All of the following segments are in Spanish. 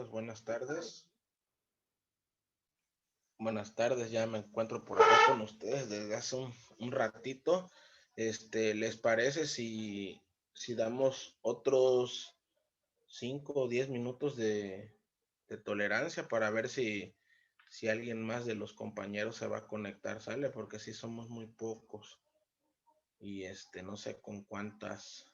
Buenas tardes. Buenas tardes, ya me encuentro por acá con ustedes desde hace un ratito. ¿Les parece si damos otros 5 o 10 minutos de tolerancia para ver si alguien más de los compañeros se va a conectar, ¿sale? Porque sí somos muy pocos y no sé con cuántos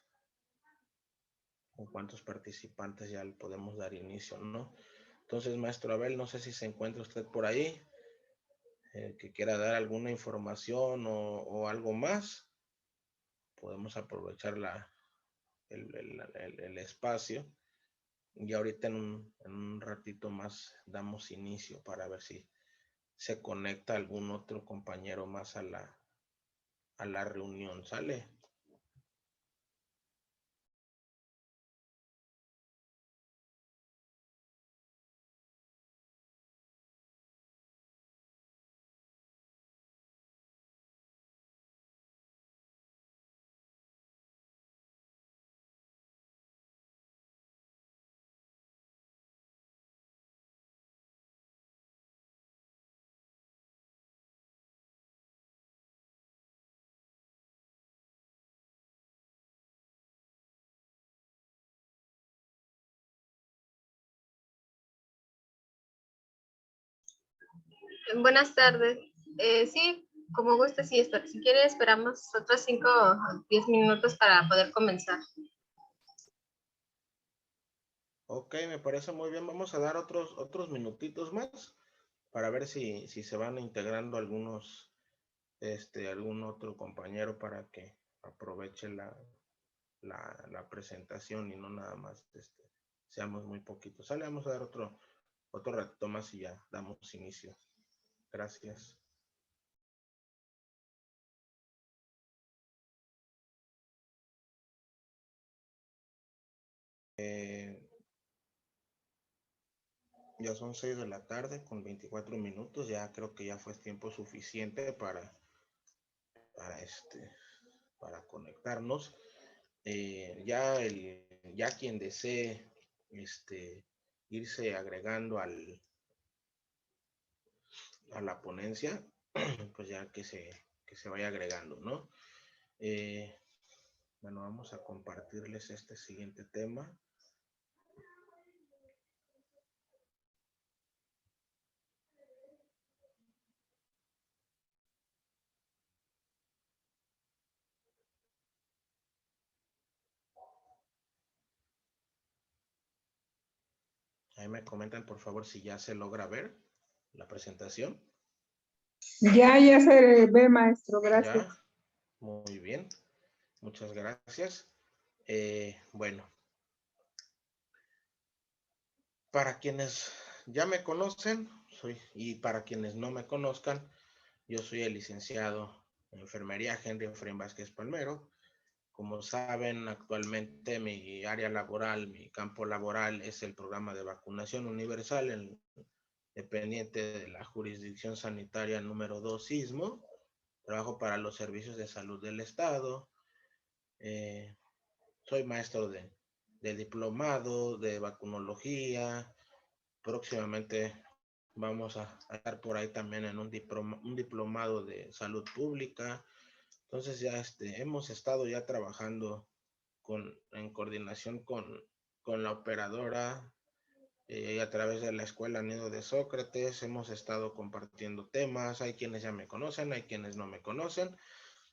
participantes ya le podemos dar inicio, ¿no? Entonces, maestro Abel, no sé si se encuentra usted por ahí. Que quiera dar alguna información o algo más, podemos aprovechar el espacio. Y ahorita en un ratito más damos inicio para ver si se conecta algún otro compañero más a la reunión, ¿sale? Buenas tardes. Sí, como guste, sí, si quiere esperamos otros 5 o 10 minutos para poder comenzar. Ok, me parece muy bien. Vamos a dar otros minutitos más para ver si se van integrando algún otro compañero para que aproveche la presentación y no nada más seamos muy poquitos. Sale, vamos a dar otro ratito más y ya damos inicio. Gracias. Ya son 6 de la tarde con 24 minutos. Ya creo que ya fue tiempo suficiente para, para conectarnos. Ya quien desee irse agregando a la ponencia, pues ya que se vaya agregando, ¿no? Bueno, vamos a compartirles este siguiente tema. Ahí me comentan, por favor, si ya se logra ver la presentación. Ya se ve, maestro, gracias. Ya, muy bien. Muchas gracias. Bueno, para quienes ya me conocen, y para quienes no me conozcan, yo soy el licenciado en enfermería Henry Efraín Vázquez Palmero. Como saben, actualmente mi área laboral, mi campo laboral es el programa de vacunación universal dependiente de la jurisdicción sanitaria número 2 Sismo. Trabajo para los servicios de salud del estado. Soy maestro de diplomado de vacunología. Próximamente vamos a estar por ahí también en un diplomado de salud pública. Entonces ya hemos estado ya trabajando en coordinación con la operadora a través de la Escuela Nido de Sócrates. Hemos estado compartiendo temas. Hay quienes ya me conocen, hay quienes no me conocen.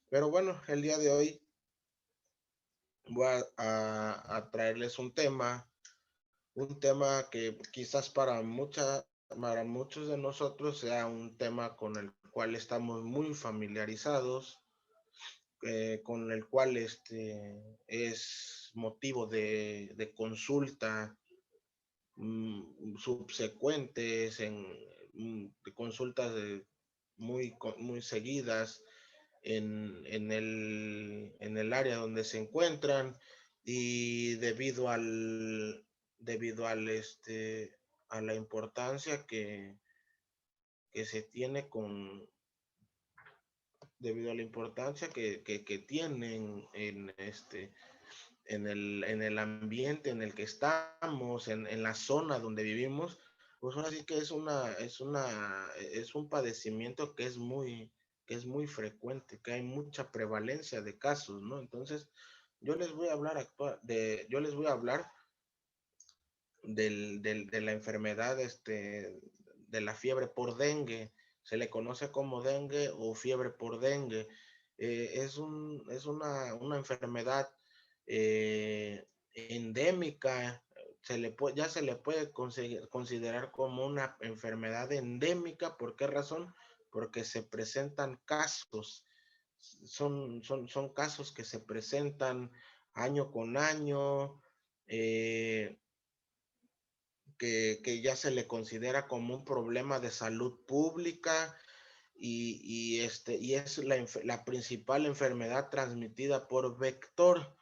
Pero bueno, el día de hoy voy a traerles un tema que quizás para muchos de nosotros sea un tema con el cual estamos muy familiarizados, con el cual es motivo de consulta subsecuentes, de consultas muy seguidas en el área donde se encuentran, y a la importancia que se tiene debido a la importancia que tienen en el ambiente en el que estamos, en la zona donde vivimos, pues ahora sí que es un padecimiento que es muy frecuente, que hay mucha prevalencia de casos, ¿no? Entonces, yo les voy a hablar de la enfermedad, de la fiebre por dengue. Se le conoce como dengue o fiebre por dengue. Es una enfermedad endémica. Ya se le puede considerar como una enfermedad endémica. ¿Por qué razón? Porque se presentan casos. Son casos que se presentan año con año. Que ya se le considera como un problema de salud pública y es la principal enfermedad transmitida por vector.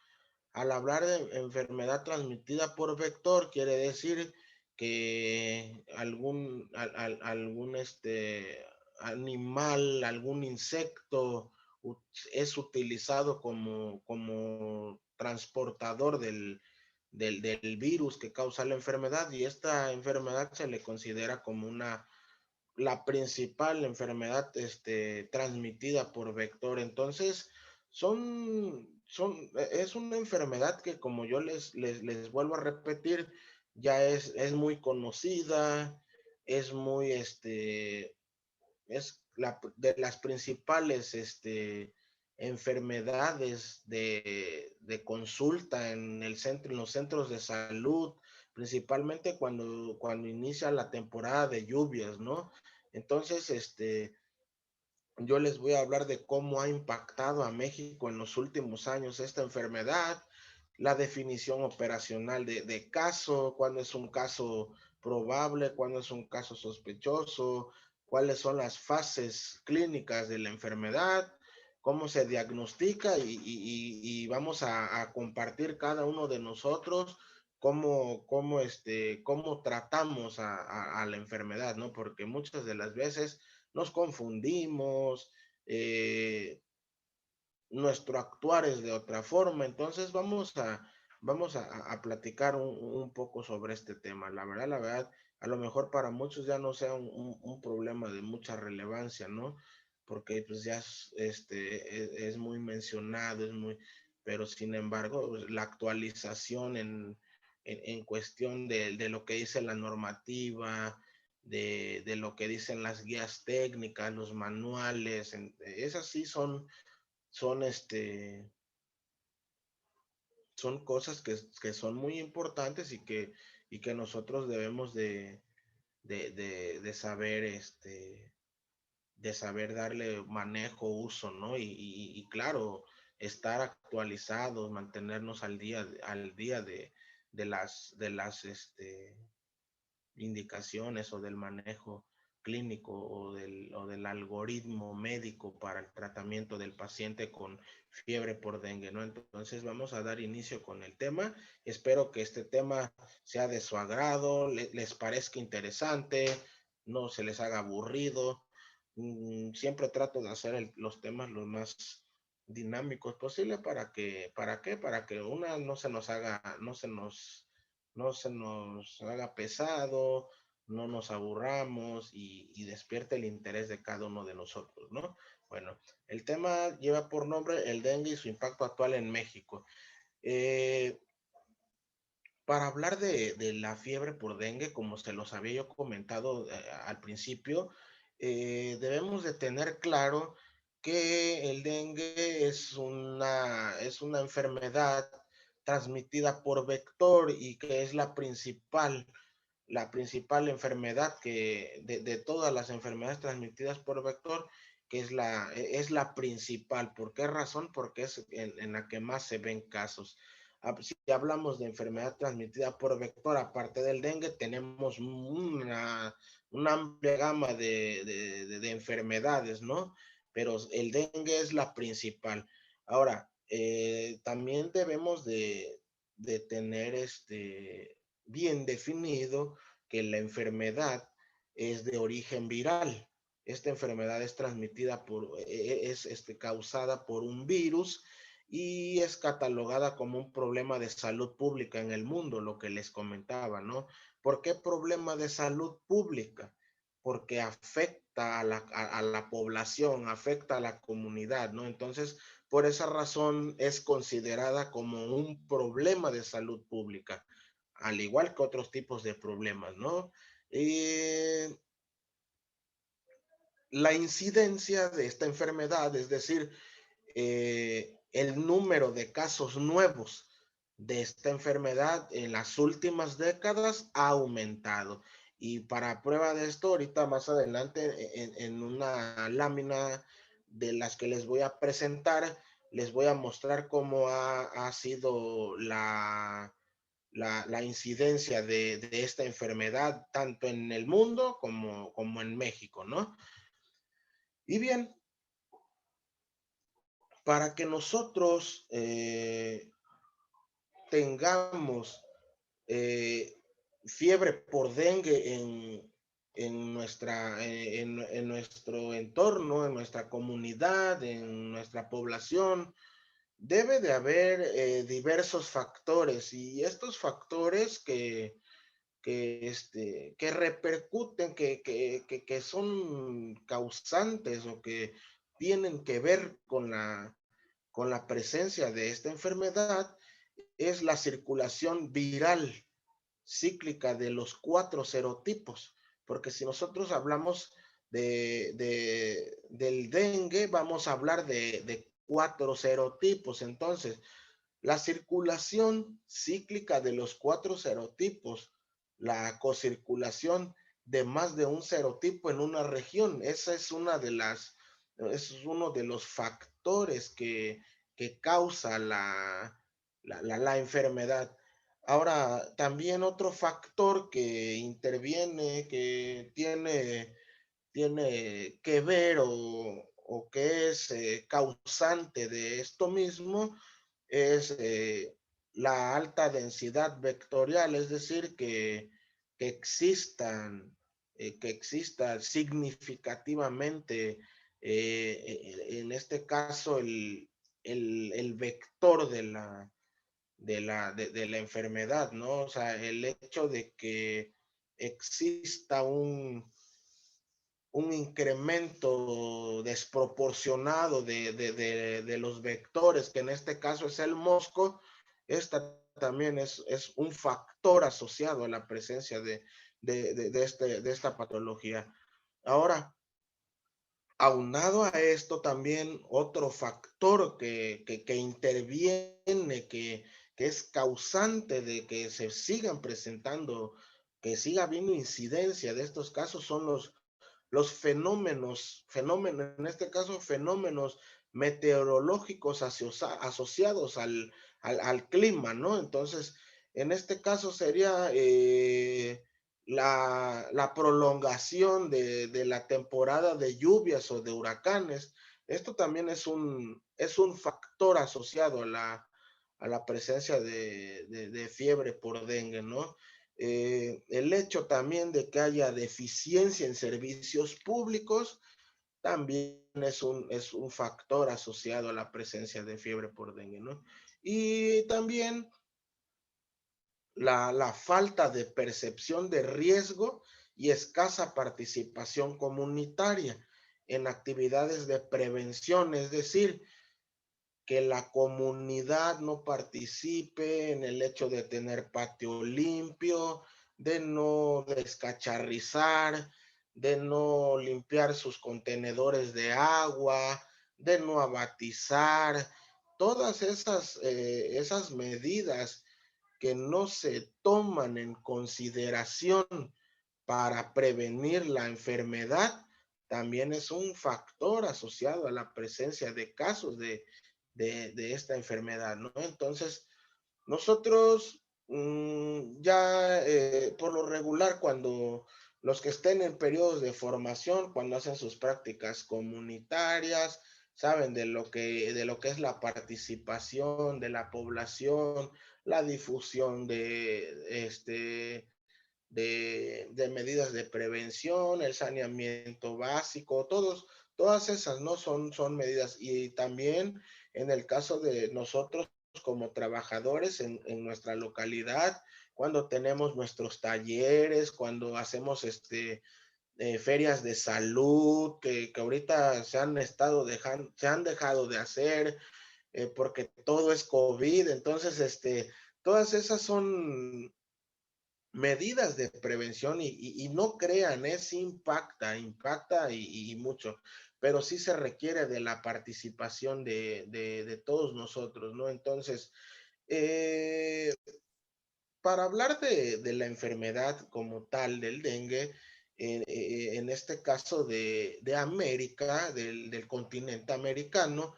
Al hablar de enfermedad transmitida por vector, quiere decir que algún animal, algún insecto es utilizado como transportador del virus que causa la enfermedad, y esta enfermedad se le considera como la principal enfermedad transmitida por vector. Entonces, es una enfermedad que, como yo les vuelvo a repetir, ya es muy conocida, es muy, es de las principales enfermedades de consulta en los centros de salud, principalmente cuando inicia la temporada de lluvias, ¿no? Entonces, yo les voy a hablar de cómo ha impactado a México en los últimos años esta enfermedad, la definición operacional de caso, cuándo es un caso probable, cuándo es un caso sospechoso, cuáles son las fases clínicas de la enfermedad, cómo se diagnostica y vamos a compartir cada uno de nosotros cómo tratamos a la enfermedad, ¿no? Porque muchas de las veces nos confundimos, nuestro actuar es de otra forma. Entonces vamos a platicar un poco sobre este tema. La verdad, a lo mejor para muchos ya no sea un problema de mucha relevancia, ¿no? Porque pues ya es muy mencionado, pero sin embargo, pues, la actualización en cuestión de lo que dice la normativa, de lo que dicen las guías técnicas, los manuales, esas sí son, son cosas que son muy importantes y que nosotros debemos de saber, de saber darle manejo, uso, ¿no? Y claro, estar actualizados, mantenernos al día de las indicaciones o del manejo clínico o del algoritmo médico para el tratamiento del paciente con fiebre por dengue, ¿no? Entonces vamos a dar inicio con el tema. Espero que este tema sea de su agrado, les parezca interesante, no se les haga aburrido. Siempre trato de hacer los temas los más dinámicos posible para que una no se nos haga pesado, no nos aburramos y despierte el interés de cada uno de nosotros, ¿no? Bueno, el tema lleva por nombre el dengue y su impacto actual en México. Eh, para hablar de la fiebre por dengue, como se los había yo comentado al principio, debemos de tener claro que el dengue es una enfermedad transmitida por vector y que es la principal enfermedad de todas las enfermedades transmitidas por vector, que es la principal. ¿Por qué razón? Porque es en la que más se ven casos. Si hablamos de enfermedad transmitida por vector, aparte del dengue, tenemos una amplia gama de enfermedades, ¿no? Pero el dengue es la principal. Ahora, también debemos de tener bien definido que la enfermedad es de origen viral. Esta enfermedad es transmitida es causada por un virus y es catalogada como un problema de salud pública en el mundo, lo que les comentaba, ¿no? ¿Por qué problema de salud pública? Porque afecta a la población, afecta a la comunidad, ¿no? Entonces, por esa razón es considerada como un problema de salud pública, al igual que otros tipos de problemas, ¿no? La incidencia de esta enfermedad, es decir, el número de casos nuevos de esta enfermedad en las últimas décadas ha aumentado. Y para prueba de esto, ahorita más adelante en una lámina de las que les voy a presentar, les voy a mostrar cómo ha sido la incidencia de esta enfermedad tanto en el mundo como en México, ¿no? Y bien, para que nosotros tengamos fiebre por dengue en nuestro entorno, en nuestra comunidad, en nuestra población, debe de haber diversos factores y estos factores que repercuten, que son causantes o que tienen que ver con la presencia de esta enfermedad es la circulación viral cíclica de los 4 serotipos, porque si nosotros hablamos del dengue, vamos a hablar de 4 serotipos. Entonces, la circulación cíclica de los 4 serotipos, la cocirculación de más de un serotipo en una región, esa es es uno de los factores que causa la enfermedad. Ahora, también otro factor que interviene, que tiene que ver o que es causante de esto mismo, es la alta densidad vectorial, es decir, que exista significativamente, en este caso, el vector de la enfermedad, ¿no? O sea, el hecho de que exista un incremento desproporcionado de los vectores, que en este caso es el mosco, esta también es un factor asociado a la presencia de esta patología. Ahora, aunado a esto también otro factor que interviene, que es causante de que se sigan presentando, que siga habiendo incidencia de estos casos, son los fenómenos, en este caso fenómenos meteorológicos asociados al clima, ¿no? Entonces, en este caso sería la prolongación de la temporada de lluvias o de huracanes. Esto también es un factor asociado a la presencia de fiebre por dengue, ¿no? El hecho también de que haya deficiencia en servicios públicos también es un factor asociado a la presencia de fiebre por dengue, ¿no? Y también la falta de percepción de riesgo y escasa participación comunitaria en actividades de prevención, es decir, que la comunidad no participe en el hecho de tener patio limpio, de no descacharrizar, de no limpiar sus contenedores de agua, de no abatizar, todas esas medidas que no se toman en consideración para prevenir la enfermedad, también es un factor asociado a la presencia de casos de esta enfermedad, ¿no? Entonces, nosotros ya por lo regular, cuando los que estén en periodos de formación, cuando hacen sus prácticas comunitarias, saben de lo que es la participación de la población, la difusión de medidas de prevención, el saneamiento básico, todas esas, ¿no? Son medidas. Y también en el caso de nosotros como trabajadores en nuestra localidad, cuando tenemos nuestros talleres, cuando hacemos ferias de salud, que ahorita se han dejado de hacer, porque todo es COVID. Entonces, todas esas son medidas de prevención y no crean, sí impacta y mucho, pero sí se requiere de la participación de todos nosotros, ¿no? Entonces, eh, para hablar de la enfermedad como tal, del dengue, en este caso de América, del continente americano,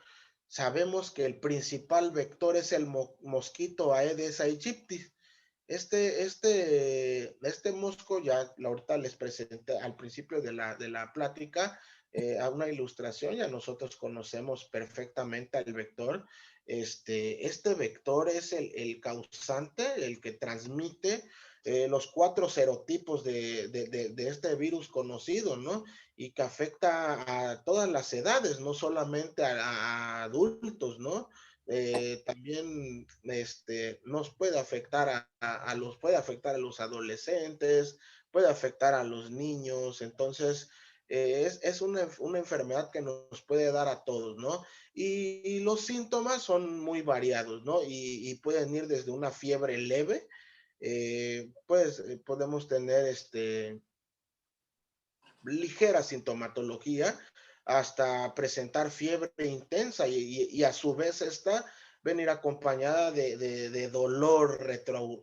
sabemos que el principal vector es el mosquito Aedes aegypti. Este mosco, ya ahorita les presenté al principio de la plática, a una ilustración. Ya nosotros conocemos perfectamente al vector. Este vector es el causante, el que transmite los 4 serotipos de este virus conocido, ¿no? Y que afecta a todas las edades, no solamente a adultos, ¿no? También nos puede afectar puede afectar a los adolescentes, puede afectar a los niños. Entonces, es una enfermedad que nos puede dar a todos, ¿no? Y los síntomas son muy variados, ¿no? Y pueden ir desde una fiebre leve, pues podemos tener ligera sintomatología, hasta presentar fiebre intensa y a su vez esta venir acompañada de dolor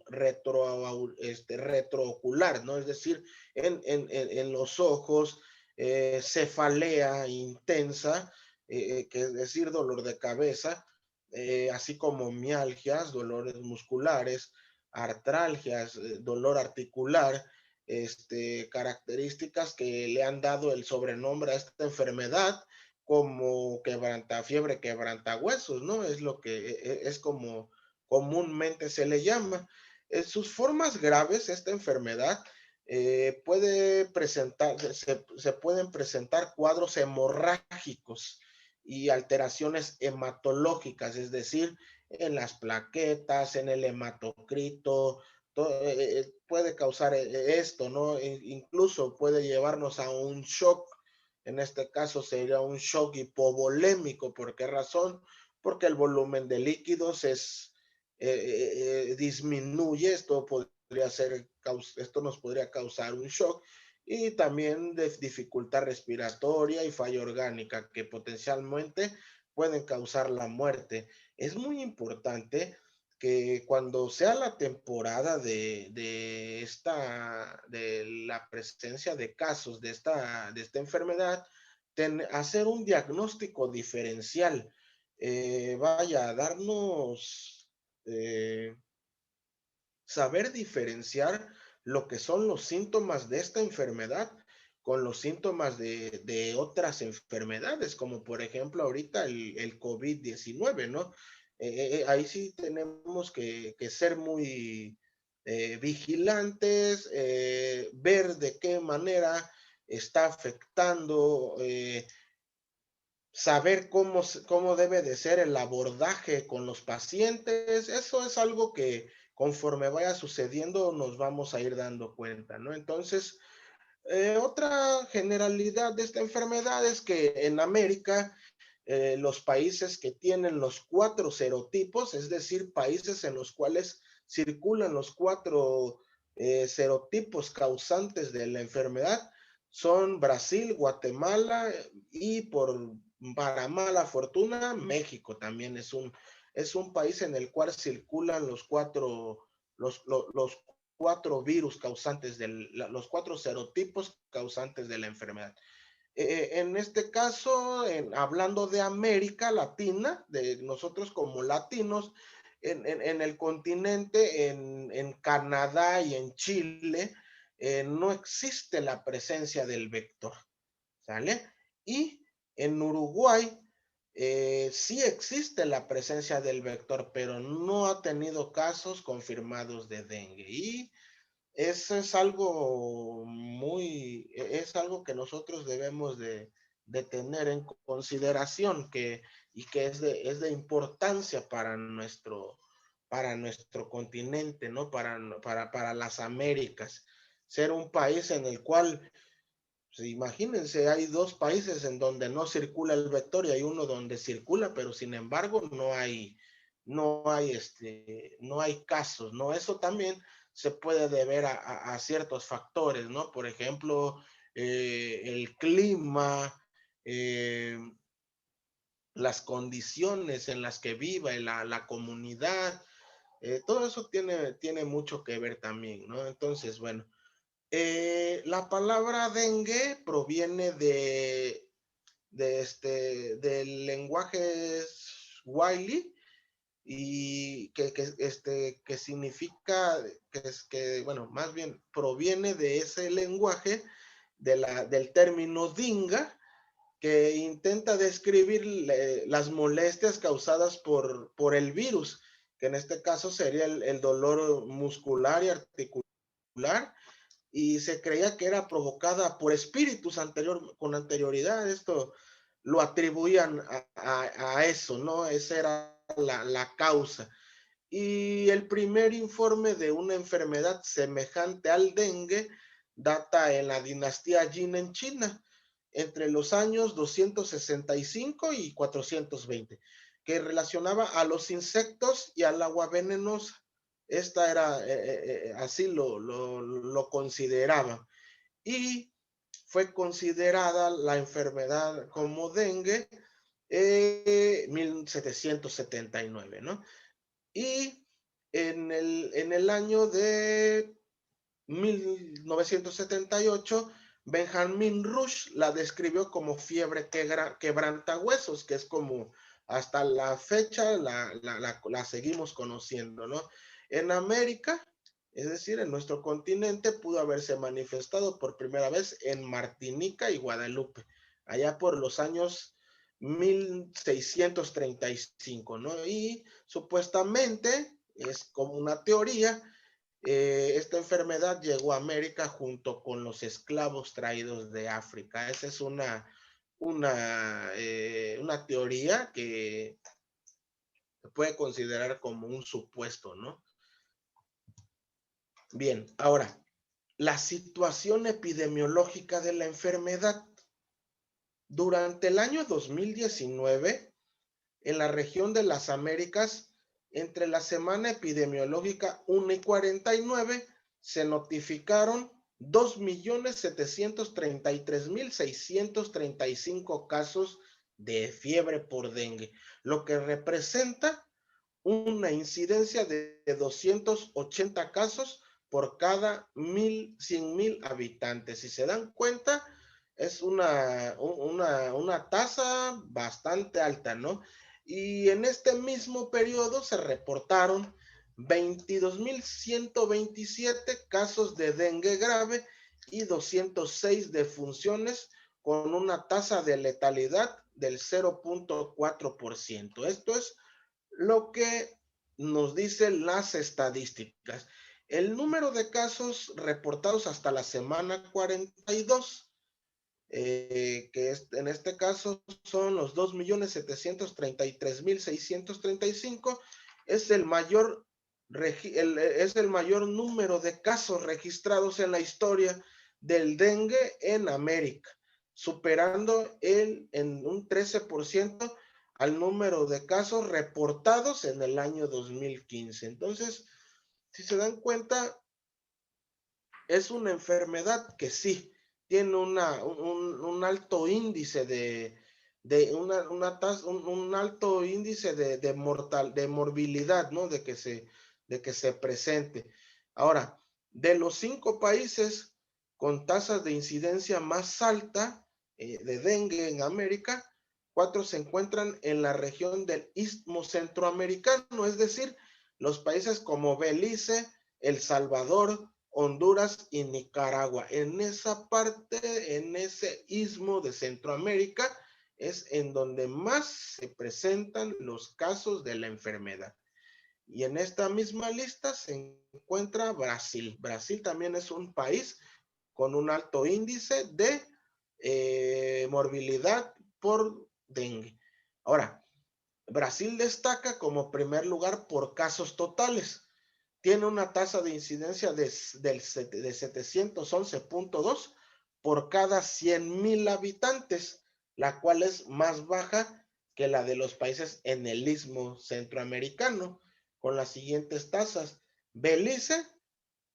retroocular, ¿no? Es decir, en los ojos, cefalea intensa, que es decir, dolor de cabeza, así como mialgias, dolores musculares, artralgias, dolor articular, características que le han dado el sobrenombre a esta enfermedad como fiebre quebrantahuesos, ¿no? Es lo que es como comúnmente se le llama. En sus formas graves, esta enfermedad se pueden presentar cuadros hemorrágicos y alteraciones hematológicas, es decir, en las plaquetas, en el hematocrito, puede causar esto, ¿no? Incluso puede llevarnos a un shock. En este caso sería un shock hipovolémico. ¿Por qué razón? Porque el volumen de líquidos disminuye. Esto nos podría causar un shock, y también de dificultad respiratoria y falla orgánica que potencialmente pueden causar la muerte. Es muy importante que cuando sea la temporada de la presencia de casos de esta enfermedad, hacer un diagnóstico diferencial, vaya a darnos, saber diferenciar lo que son los síntomas de esta enfermedad con los síntomas de otras enfermedades, como por ejemplo ahorita el COVID-19, ¿no? Ahí sí tenemos que ser muy vigilantes, ver de qué manera está afectando, saber cómo debe de ser el abordaje con los pacientes. Eso es algo que conforme vaya sucediendo nos vamos a ir dando cuenta, ¿no? Entonces, otra generalidad de esta enfermedad es que en América, los países que tienen los 4 serotipos, es decir, países en los cuales circulan los 4 serotipos causantes de la enfermedad, son Brasil, Guatemala y para mala fortuna, México también es un país en el cual circulan los 4 virus causantes los 4 serotipos causantes de la enfermedad. En este caso, hablando de América Latina, de nosotros como latinos, en el continente, en Canadá y en Chile, no existe la presencia del vector, ¿sale? Y en Uruguay sí existe la presencia del vector, pero no ha tenido casos confirmados de dengue. Y eso es algo que nosotros debemos de de tener en consideración y que es de importancia para nuestro continente, ¿no? Para las Américas. Ser un país en el cual, pues, imagínense, hay dos países en donde no circula el vector y hay uno donde circula, pero sin embargo no hay casos, ¿no? Eso también se puede deber a ciertos factores, ¿no? Por ejemplo, el clima, las condiciones en las que vive la comunidad, todo eso tiene mucho que ver también, ¿no? Entonces, bueno, la palabra dengue proviene del lenguaje Swahili y que significa, bueno, más bien proviene de ese lenguaje del término dinga, que intenta describir las molestias causadas por el virus, que en este caso sería el dolor muscular y articular, y se creía que era provocada por espíritus con anterioridad. Esto lo atribuían a eso, ¿no? Esa era la causa. Y el primer informe de una enfermedad semejante al dengue data en la dinastía Jin en China, entre los años 265 y 420, que relacionaba a los insectos y al agua venenosa. Esta era, así lo consideraban. Y fue considerada la enfermedad como dengue 1779, ¿no? Y en el año de 1978, Benjamin Rush la describió como fiebre quebrantahuesos, que es como hasta la fecha la seguimos conociendo, ¿no? En América, es decir, en nuestro continente, pudo haberse manifestado por primera vez en Martinica y Guadalupe, allá por los años 1635, ¿no? Y supuestamente, es como una teoría, esta enfermedad llegó a América junto con los esclavos traídos de África. Esa es una teoría que se puede considerar como un supuesto, ¿no? Bien, ahora, la situación epidemiológica de la enfermedad. Durante el año 2019, en la región de las Américas, entre la semana epidemiológica 1 y 49, se notificaron 2.733.635 casos de fiebre por dengue, lo que representa una incidencia de 280 casos por cada 100,000 habitantes. Si se dan cuenta, es una tasa bastante alta, ¿no? Y en este mismo periodo se reportaron 22.127 casos de dengue grave y 206 defunciones con una tasa de letalidad del 0.4%. Esto es lo que nos dicen las estadísticas. El número de casos reportados hasta la semana 42, que en este caso son los 2.733.635, es el mayor número de casos registrados en la historia del dengue en América, superando en un 13% al número de casos reportados en el año 2015. Entonces, si se dan cuenta, es una enfermedad que sí tiene un alto índice un alto índice de morbilidad, ¿no? De que se presente. Ahora, de los 5 países con tasas de incidencia más alta de dengue en América, 4 se encuentran en la región del Istmo Centroamericano, es decir, los países como Belice, El Salvador, Honduras y Nicaragua. En esa parte, en ese istmo de Centroamérica, es en donde más se presentan los casos de la enfermedad. Y en esta misma lista se encuentra Brasil. Brasil también es un país con un alto índice de morbilidad por dengue. Ahora, Brasil destaca como primer lugar por casos totales. Tiene una tasa de incidencia de 711.2 por cada 100,000 habitantes, la cual es más baja que la de los países en el istmo centroamericano, con las siguientes tasas. Belice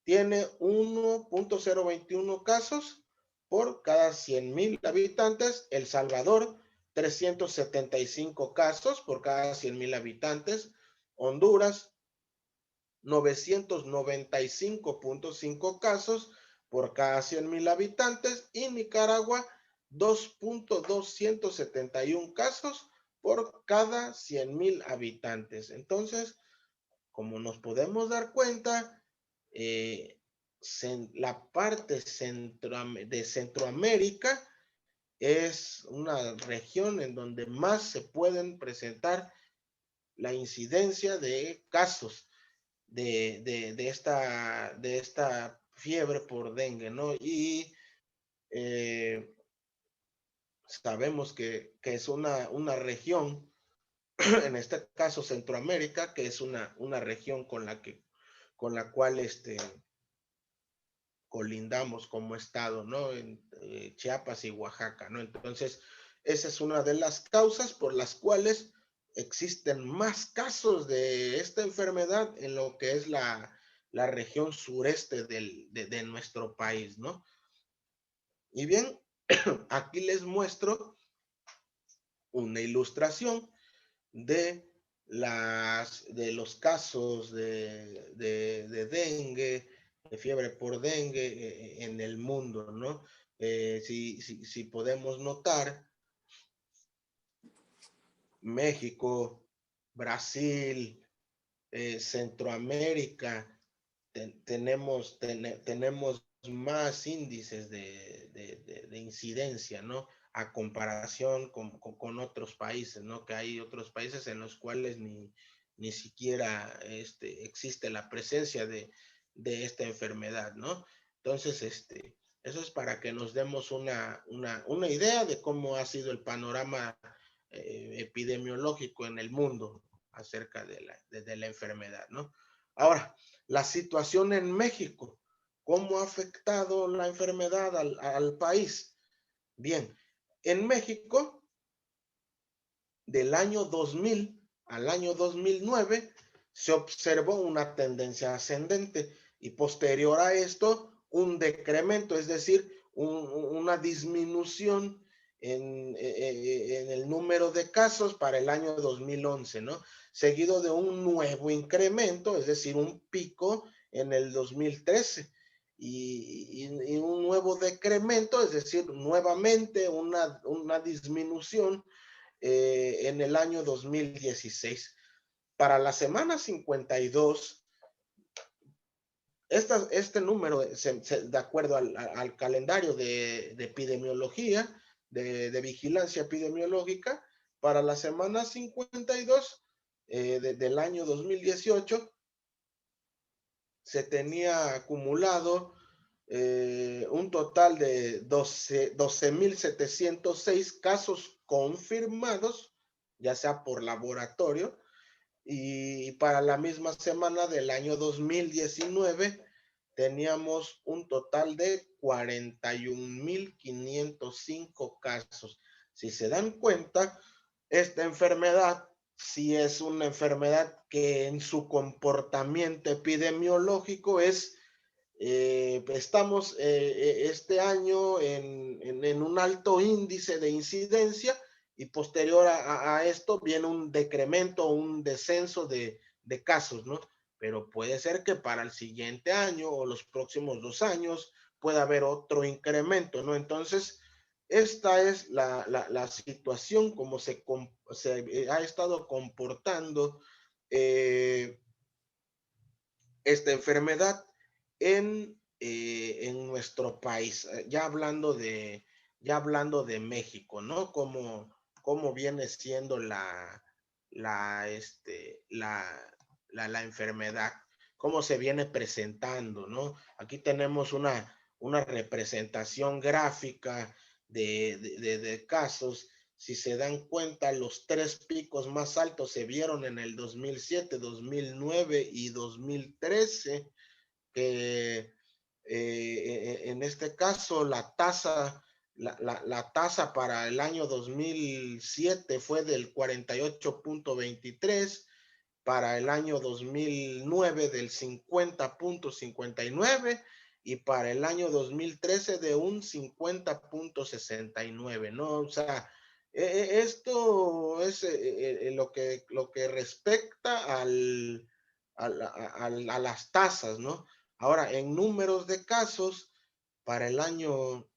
tiene 1.021 casos por cada 100,000 habitantes. El Salvador, 375 casos por cada 100,000 habitantes. Honduras, 995.5 casos por cada 100,000 habitantes. Y Nicaragua, 2.271 casos por cada 100,000 habitantes. Entonces, como nos podemos dar cuenta, la parte de Centroamérica es una región en donde más se pueden presentar la incidencia de casos de esta fiebre por dengue, ¿no? Y sabemos que es una región, en este caso Centroamérica, que es una región con la cual colindamos como estado, ¿no? En Chiapas y Oaxaca, ¿no? Entonces, esa es una de las causas por las cuales existen más casos de esta enfermedad en lo que es la región sureste de nuestro país, ¿no? Y bien, aquí les muestro una ilustración de los casos de dengue, de fiebre por dengue en el mundo, ¿no? Si podemos notar, México, Brasil, Centroamérica, tenemos más índices de incidencia, ¿no? A comparación con otros países, ¿no? Que hay otros países en los cuales ni siquiera existe la presencia de esta enfermedad, ¿no? Entonces, eso es para que nos demos una idea de cómo ha sido el panorama epidemiológico en el mundo acerca de la enfermedad, ¿no? Ahora, la situación en México, ¿cómo ha afectado la enfermedad al país? Bien, en México, del año 2000 al año 2009, se observó una tendencia ascendente y posterior a esto, un decremento, es decir, una disminución en el número de casos para el año 2011, ¿no? Seguido de un nuevo incremento, es decir, un pico en el 2013 y un nuevo decremento, es decir, nuevamente una disminución en el año 2016. Para la semana 52, este número, de acuerdo al calendario de epidemiología, de vigilancia epidemiológica, para la semana 52 del año 2018, se tenía acumulado un total de 12,706 casos confirmados, ya sea por laboratorio, y para la misma semana del año 2019 teníamos un total de 41,505 casos. Si se dan cuenta, esta enfermedad sí es una enfermedad que en su comportamiento epidemiológico estamos este año en un alto índice de incidencia y posterior a esto viene un decremento, un descenso de casos, ¿no? Pero puede ser que para el siguiente año o los próximos 2 años pueda haber otro incremento, ¿no? Entonces, esta es la situación como se ha estado comportando esta enfermedad en nuestro país. Ya hablando de México, ¿no? Cómo viene siendo la enfermedad, cómo se viene presentando, ¿no? Aquí tenemos una representación gráfica de casos. Si se dan cuenta, los 3 picos más altos se vieron en el 2007, 2009 y 2013, que en este caso la tasa para el año 2007 fue del 48.23, para el año 2009 del 50.59 y para el año 2013 de un 50.69, ¿no? O sea, esto es lo que respecta a las tasas, ¿no? Ahora, en números de casos, para el año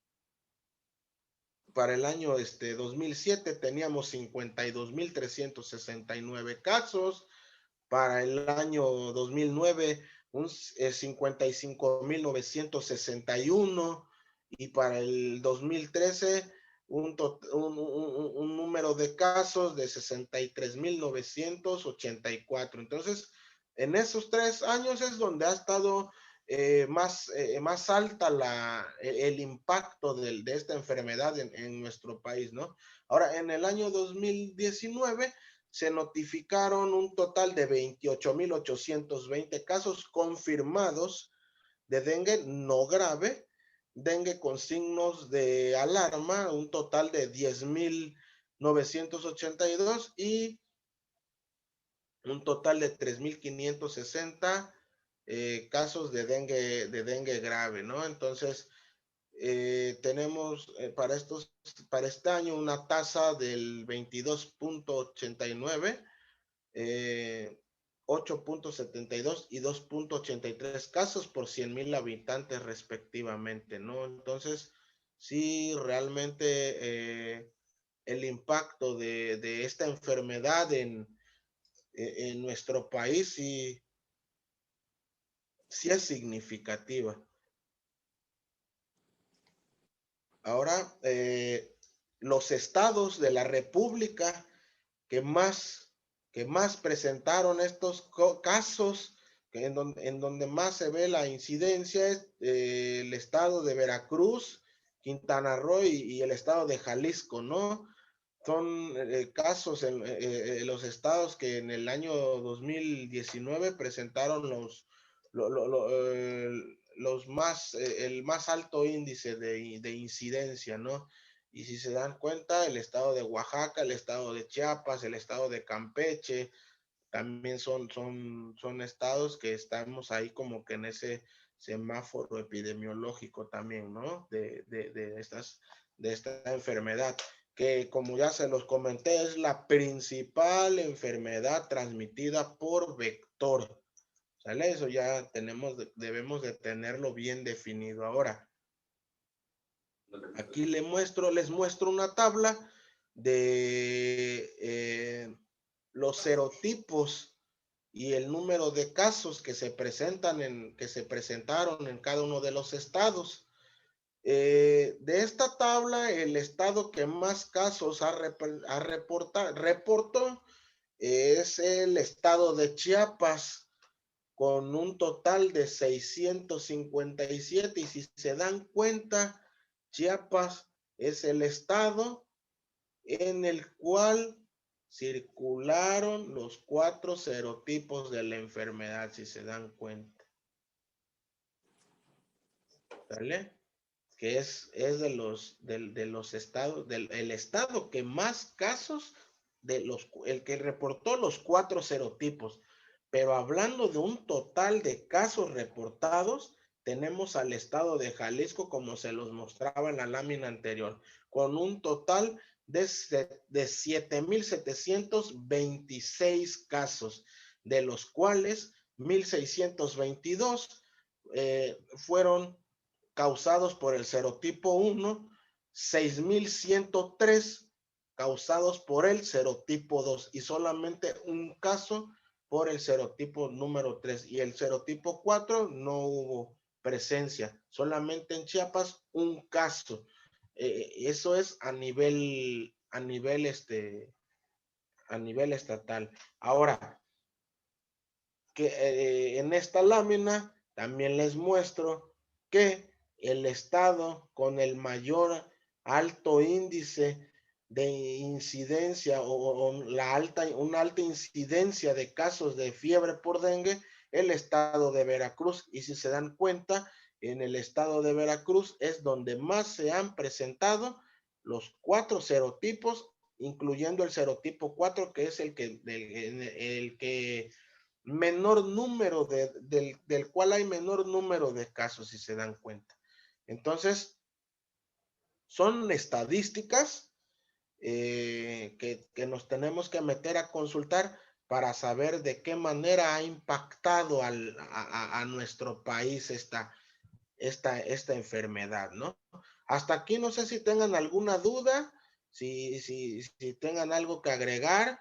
2007 teníamos 52,369 casos, para el año 2009 un 55,961 y para el 2013 un número de casos de 63,984. Entonces, en esos 3 años es donde ha estado más alta el impacto de esta enfermedad en nuestro país, ¿no? Ahora, en el año 2019 se notificaron un total de 28,820 casos confirmados de dengue no grave, dengue con signos de alarma, un total de 10,982 y un total de 3,560 casos de dengue grave, ¿no? Entonces, tenemos para este año una tasa del 22.89, 8.72 y 2.83 casos por 100,000 habitantes respectivamente, ¿no? Entonces, sí, realmente el impacto de esta enfermedad en nuestro país sí es significativa. Ahora, los estados de la República que más presentaron estos casos, que en donde más se ve la incidencia es el estado de Veracruz, Quintana Roo y el estado de Jalisco, ¿no? Son casos en los estados que en el año 2019 presentaron el más alto índice de incidencia, ¿no? Y si se dan cuenta, el estado de Oaxaca, el estado de Chiapas, el estado de Campeche, también son estados que estamos ahí como que en ese semáforo epidemiológico también, ¿no? De esta enfermedad, que como ya se los comenté, es la principal enfermedad transmitida por vector. ¿Sale? Eso ya debemos de tenerlo bien definido. Ahora, aquí les muestro una tabla de los serotipos y el número de casos que se presentaron en cada uno de los estados. De esta tabla, el estado que más casos reportó es el estado de Chiapas, con un total de 657, y si se dan cuenta, Chiapas es el estado en el cual circularon los 4 serotipos de la enfermedad, si se dan cuenta. ¿Vale? Que es de los estados, el estado que más casos, el que reportó los 4 serotipos. Pero hablando de un total de casos reportados, tenemos al estado de Jalisco, como se los mostraba en la lámina anterior, con un total de 7,726 casos, de los cuales 1,622 fueron causados por el serotipo 1, 6,103 causados por el serotipo 2 y solamente un caso por el serotipo número 3, y el serotipo 4 no hubo presencia, solamente en Chiapas un caso. Eso es a nivel estatal. Ahora, que en esta lámina también les muestro que el estado con el mayor alto índice de incidencia o una alta incidencia de casos de fiebre por dengue, el estado de Veracruz. Y si se dan cuenta, en el estado de Veracruz es donde más se han presentado los 4 serotipos, incluyendo el serotipo 4, que es el que menor número del cual hay menor número de casos, si se dan cuenta. Entonces, son estadísticas que nos tenemos que meter a consultar para saber de qué manera ha impactado a nuestro país esta enfermedad, ¿no? Hasta aquí no sé si tengan alguna duda, si tengan algo que agregar,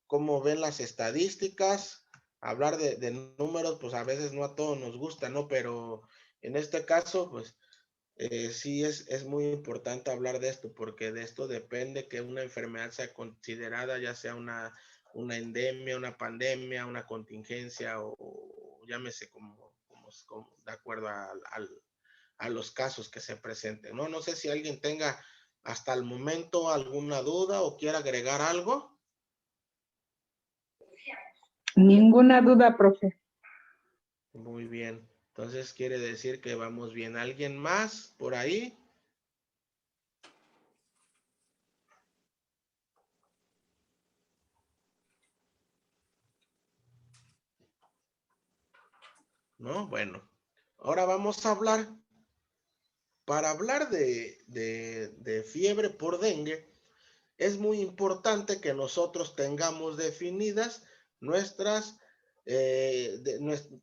cómo ven las estadísticas. Hablar de números, pues a veces no a todos nos gusta, ¿no? Pero en este caso, pues sí es muy importante hablar de esto, porque de esto depende que una enfermedad sea considerada, ya sea una endemia, una pandemia, una contingencia, o llámese como de acuerdo a los casos que se presenten, ¿no? No sé si alguien tenga hasta el momento alguna duda o quiera agregar algo. Ninguna duda, profe. Muy bien. Entonces quiere decir que vamos bien. ¿Alguien más por ahí? ¿No? Bueno, ahora vamos a hablar. Para hablar de fiebre por dengue, es muy importante que nosotros tengamos definidas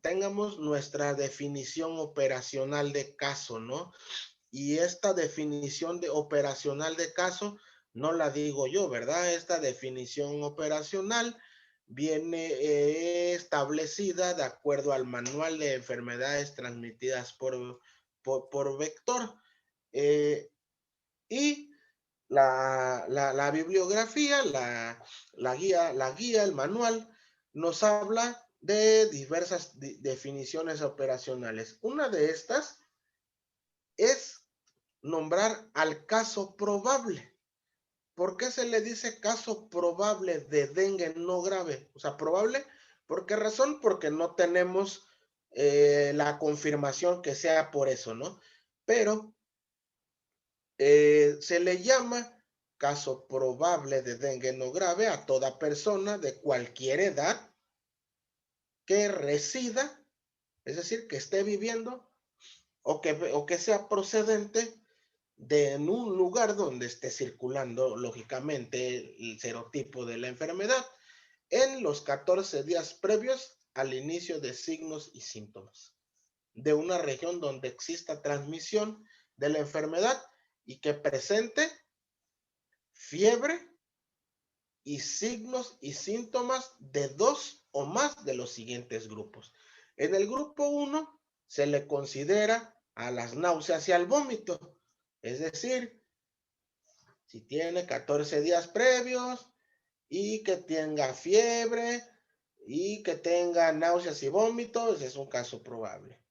tengamos nuestra definición operacional de caso, ¿no? Y esta definición operacional de caso no la digo yo, ¿verdad? Esta definición operacional viene establecida de acuerdo al Manual de Enfermedades Transmitidas por Vector. Y la bibliografía, la guía, el manual, nos habla de diversas definiciones operacionales. Una de estas es nombrar al caso probable. ¿Por qué se le dice caso probable de dengue no grave? O sea, probable, ¿por qué razón? Porque no tenemos la confirmación que sea por eso, ¿no? Pero se le llama caso probable de dengue no grave a toda persona de cualquier edad que resida, es decir, que esté viviendo o que sea procedente de en un lugar donde esté circulando lógicamente el serotipo de la enfermedad en los 14 días previos al inicio de signos y síntomas de una región donde exista transmisión de la enfermedad y que presente fiebre y signos y síntomas de 2 o más de los siguientes grupos. En el grupo 1 se le considera a las náuseas y al vómito, es decir, si tiene 14 días previos y que tenga fiebre y que tenga náuseas y vómitos, ese es un caso probable.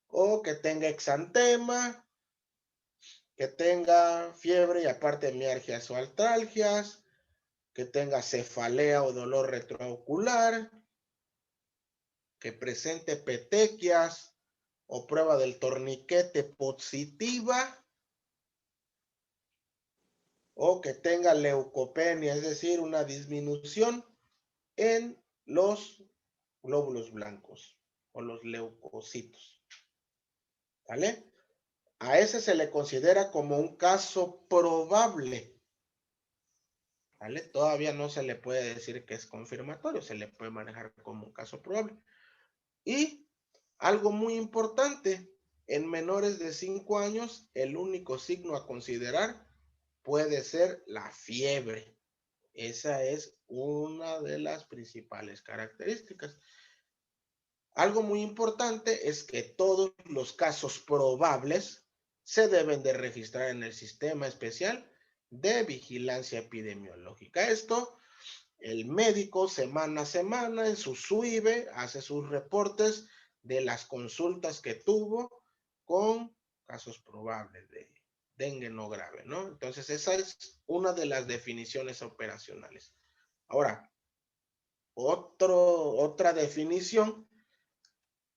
O que tenga exantema, que tenga fiebre y aparte mialgias o artralgias, que tenga cefalea o dolor retroocular, que presente petequias o prueba del torniquete positiva, o que tenga leucopenia, es decir, una disminución en los glóbulos blancos o los leucocitos. ¿Vale? A ese se le considera como un caso probable. ¿Vale? Todavía no se le puede decir que es confirmatorio, se le puede manejar como un caso probable. Y algo muy importante, en menores de 5 años, el único signo a considerar puede ser la fiebre. Esa es una de las principales características. Algo muy importante es que todos los casos probables se deben de registrar en el Sistema Especial de Vigilancia Epidemiológica. Esto, el médico semana a semana en su SUIVE hace sus reportes de las consultas que tuvo con casos probables dengue no grave, ¿no? Entonces, esa es una de las definiciones operacionales. Ahora, otra definición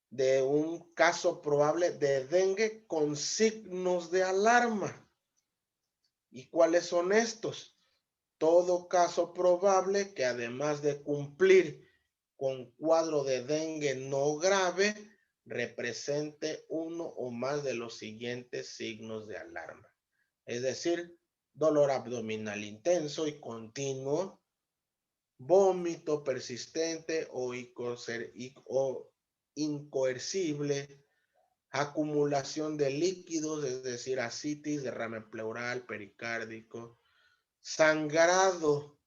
de un caso probable de dengue con signos de alarma. ¿Y cuáles son estos? Todo caso probable que además de cumplir con cuadro de dengue no grave, represente uno o más de los siguientes signos de alarma. Es decir, dolor abdominal intenso y continuo, vómito persistente o incoercible, acumulación de líquidos, es decir, ascitis, derrame pleural, pericárdico, sangrado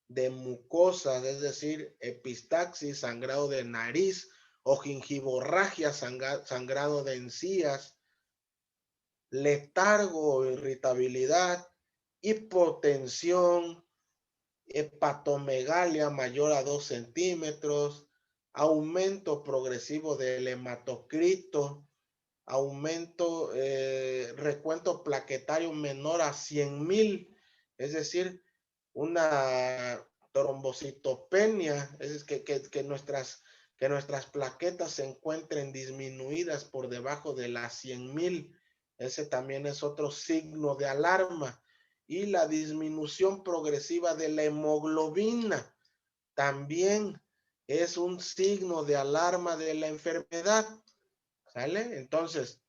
de mucosas, es decir, epistaxis, sangrado de nariz o gingivorragia, sangrado de encías, letargo o irritabilidad, hipotensión, hepatomegalia mayor a 2 centímetros, aumento progresivo del hematocrito, aumento, recuento plaquetario menor a 100,000, es decir, una trombocitopenia, es que nuestras plaquetas se encuentren disminuidas por debajo de las 100,000. Ese también es otro signo de alarma. Y la disminución progresiva de la hemoglobina también es un signo de alarma de la enfermedad. ¿Sale? Entonces,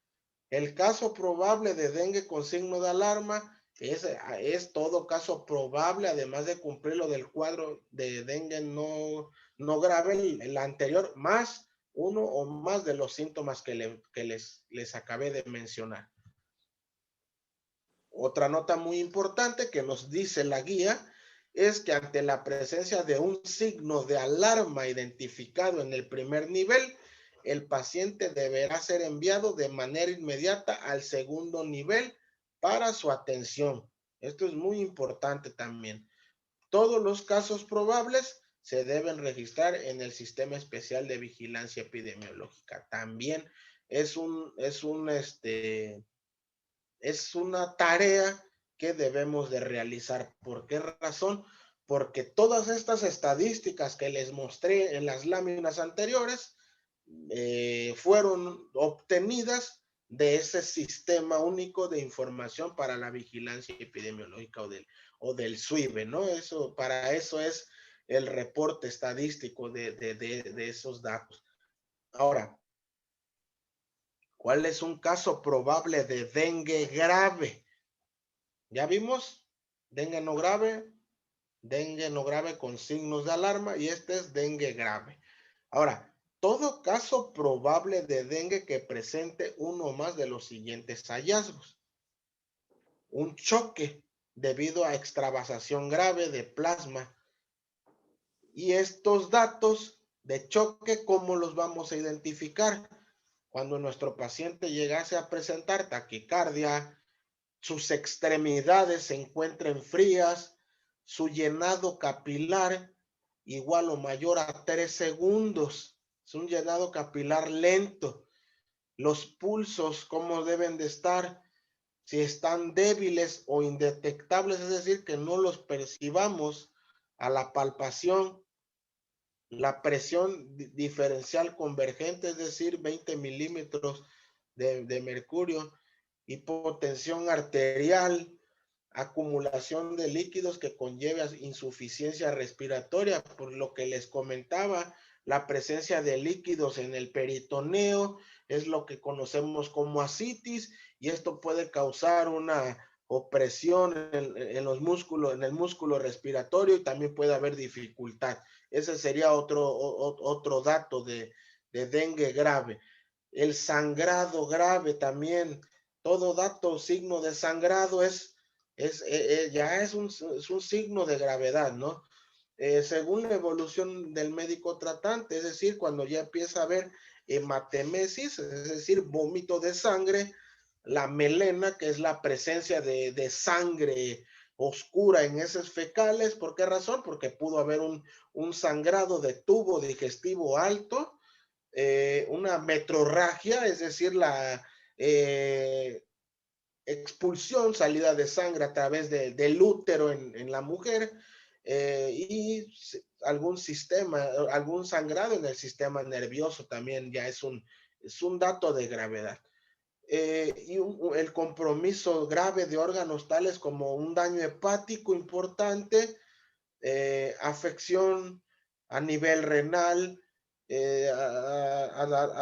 el caso probable de dengue con signo de alarma es todo caso probable, además de cumplir lo del cuadro de dengue no grave, el anterior, más uno o más de los síntomas que les acabé de mencionar. Otra nota muy importante que nos dice la guía es que ante la presencia de un signo de alarma identificado en el primer nivel, el paciente deberá ser enviado de manera inmediata al segundo nivel para su atención. Esto es muy importante también. Todos los casos probables se deben registrar en el Sistema Especial de Vigilancia Epidemiológica. También es una tarea que debemos de realizar. ¿Por qué razón? Porque todas estas estadísticas que les mostré en las láminas anteriores fueron obtenidas de ese sistema único de información para la vigilancia epidemiológica o del SWIBE, ¿no? Para eso es el reporte estadístico de esos datos. Ahora, ¿cuál es un caso probable de dengue grave? Ya vimos, dengue no grave con signos de alarma, y este es dengue grave. Ahora, todo caso probable de dengue que presente uno o más de los siguientes hallazgos. Un choque debido a extravasación grave de plasma. Y estos datos de choque, ¿cómo los vamos a identificar? Cuando nuestro paciente llegase a presentar taquicardia, sus extremidades se encuentren frías, su llenado capilar igual o mayor a 3 segundos. Es un llenado capilar lento. Los pulsos, ¿cómo deben de estar? Si están débiles o indetectables, es decir, que no los percibamos a la palpación. La presión diferencial convergente, es decir, 20 milímetros de mercurio. Hipotensión arterial, acumulación de líquidos que conlleve a insuficiencia respiratoria, por lo que les comentaba, la presencia de líquidos en el peritoneo es lo que conocemos como ascitis, y esto puede causar una opresión en los músculos, en el músculo respiratorio, y también puede haber dificultad. Ese sería otro dato de dengue grave. El sangrado grave también, todo dato, signo de sangrado ya es un signo de gravedad, ¿no? Según la evolución del médico tratante, es decir, cuando ya empieza a haber hematemesis, es decir, vómito de sangre, la melena, que es la presencia de sangre oscura en heces fecales. ¿Por qué razón? Porque pudo haber un sangrado de tubo digestivo alto, una metrorragia, es decir, expulsión, salida de sangre a través del útero en la mujer, y algún sangrado en el sistema nervioso también ya es un dato de gravedad. Y el compromiso grave de órganos tales como un daño hepático importante, afección a nivel renal,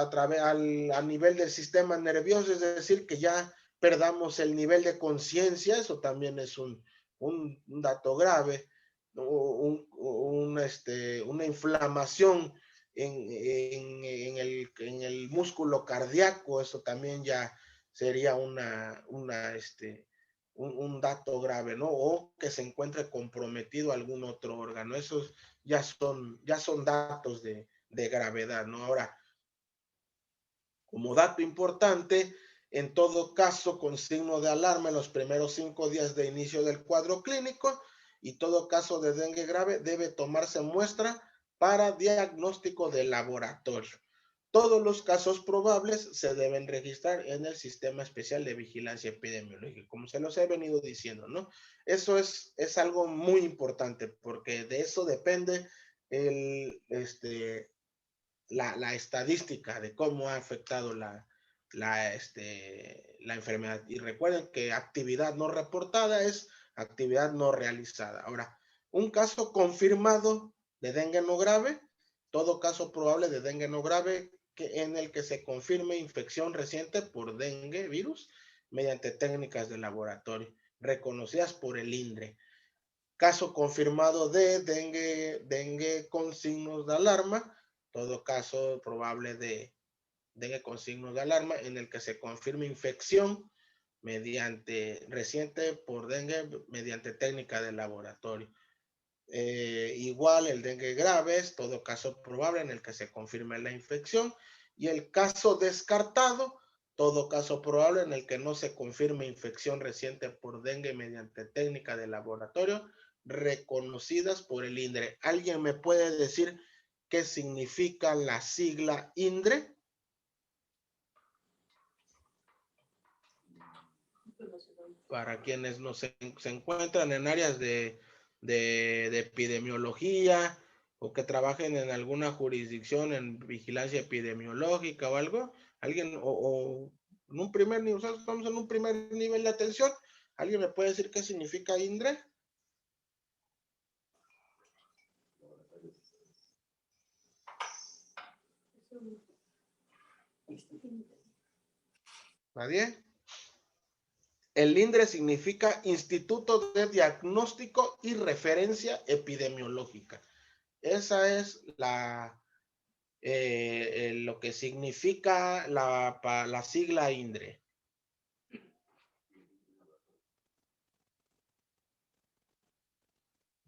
a nivel del sistema nervioso, es decir, que ya perdamos el nivel de conciencia, eso también es un dato grave, una inflamación en el músculo cardíaco, eso también ya sería un dato grave, ¿no? O que se encuentre comprometido algún otro órgano. Esos ya son datos de gravedad, ¿no? Ahora, como dato importante, en todo caso, con signo de alarma en los primeros 5 días de inicio del cuadro clínico, y todo caso de dengue grave debe tomarse muestra para diagnóstico de laboratorio. Todos los casos probables se deben registrar en el Sistema Especial de Vigilancia Epidemiológica, como se los he venido diciendo, ¿no? Eso es algo muy importante, porque de eso depende la estadística de cómo ha afectado la enfermedad. Y recuerden que actividad no reportada es actividad no realizada. Ahora, un caso confirmado de dengue no grave, todo caso probable de dengue no grave en el que se confirme infección reciente por dengue virus mediante técnicas de laboratorio reconocidas por el INDRE. Caso confirmado de dengue con signos de alarma, todo caso probable de dengue con signos de alarma en el que se confirme infección reciente por dengue mediante técnica de laboratorio. Igual el dengue grave es todo caso probable en el que se confirme la infección, y el caso descartado, todo caso probable en el que no se confirme infección reciente por dengue mediante técnica de laboratorio reconocidas por el INDRE. ¿Alguien me puede decir qué significa la sigla INDRE? Para quienes no se encuentran en áreas de epidemiología, o que trabajen en alguna jurisdicción en vigilancia epidemiológica o algo, alguien, o en un primer nivel, estamos en un primer nivel de atención, ¿alguien me puede decir qué significa INDRE? ¿Nadie? El INDRE significa Instituto de Diagnóstico y Referencia Epidemiológica. Esa es lo que significa la sigla INDRE.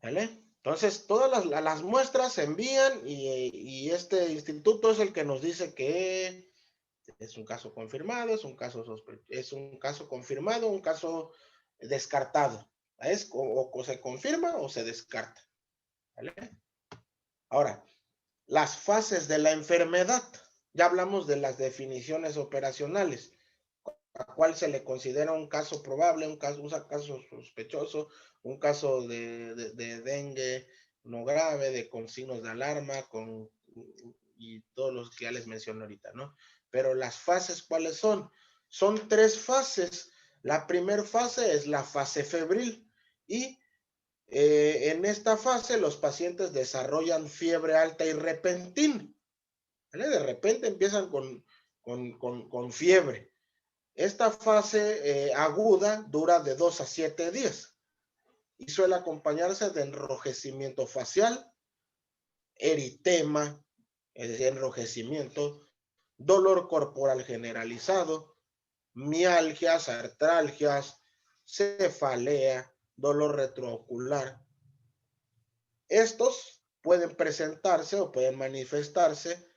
¿Vale? Entonces, todas las muestras se envían, y este instituto es el que nos dice que es un caso confirmado, es un caso confirmado, un caso descartado. O se confirma o se descarta. ¿Vale? Ahora, las fases de la enfermedad. Ya hablamos de las definiciones operacionales, a cuál se le considera un caso probable, un caso sospechoso, un caso de dengue no grave, con signos de alarma, y todos los que ya les mencioné ahorita, ¿no? Pero las fases, ¿cuáles son? Son 3 fases. La primera fase es la fase febril, y en esta fase los pacientes desarrollan fiebre alta y repentina. ¿Vale? De repente empiezan con fiebre. Esta fase aguda dura de 2 a 7 días y suele acompañarse de enrojecimiento facial, eritema, es decir, enrojecimiento, dolor corporal generalizado, mialgias, artralgias, cefalea, dolor retroocular. Estos pueden presentarse o pueden manifestarse,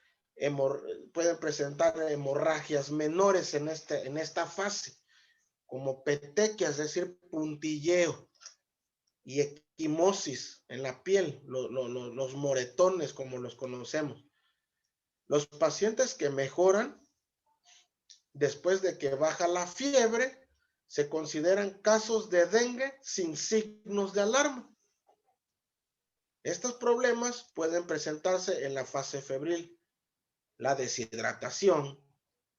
pueden presentar hemorragias menores en esta fase, como petequia, es decir, puntilleo, y equimosis en la piel, los moretones como los conocemos. Los pacientes que mejoran después de que baja la fiebre se consideran casos de dengue sin signos de alarma. Estos problemas pueden presentarse en la fase febril. La deshidratación,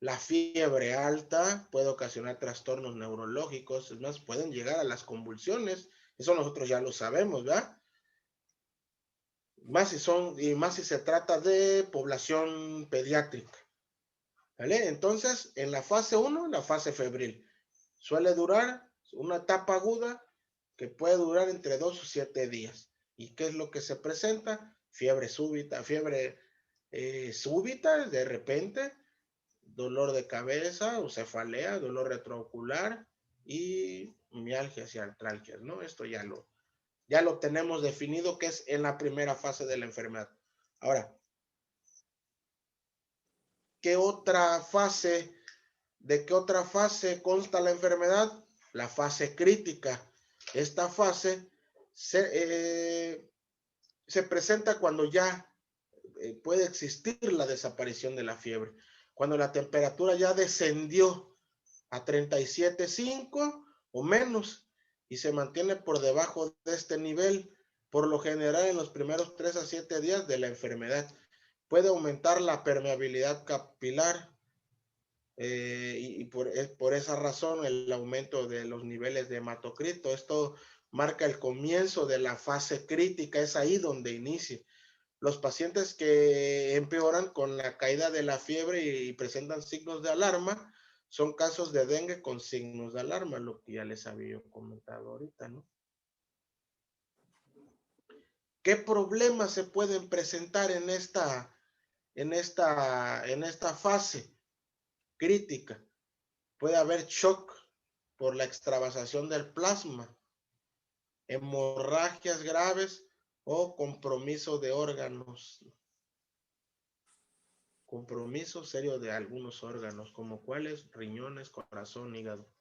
la fiebre alta puede ocasionar trastornos neurológicos, es más, pueden llegar a las convulsiones. Eso nosotros ya lo sabemos, ¿verdad? Más si se trata de población pediátrica. ¿Vale? Entonces, en la fase 1, la fase febril, suele durar una etapa aguda que puede durar entre 2 o 7 días. ¿Y qué es lo que se presenta? Fiebre súbita, súbita de repente, dolor de cabeza o cefalea, dolor retroocular y mialgias y artralgias, ¿no? Esto ya lo tenemos definido, que es en la primera fase de la enfermedad. Ahora, ¿de qué otra fase consta la enfermedad? La fase crítica. Esta fase se presenta cuando ya puede existir la desaparición de la fiebre. Cuando la temperatura ya descendió a 37.5 o menos y se mantiene por debajo de este nivel, por lo general en los primeros 3 a 7 días de la enfermedad. Puede aumentar la permeabilidad capilar y por esa razón el aumento de los niveles de hematocrito. Esto marca el comienzo de la fase crítica, es ahí donde inicia. Los pacientes que empeoran con la caída de la fiebre y presentan signos de alarma son casos de dengue con signos de alarma, lo que ya les había comentado ahorita, ¿no? ¿Qué problemas se pueden presentar en esta fase crítica? Puede haber shock por la extravasación del plasma, hemorragias graves o compromiso de órganos. Compromiso serio de algunos órganos, como cuáles: riñones, corazón, hígado.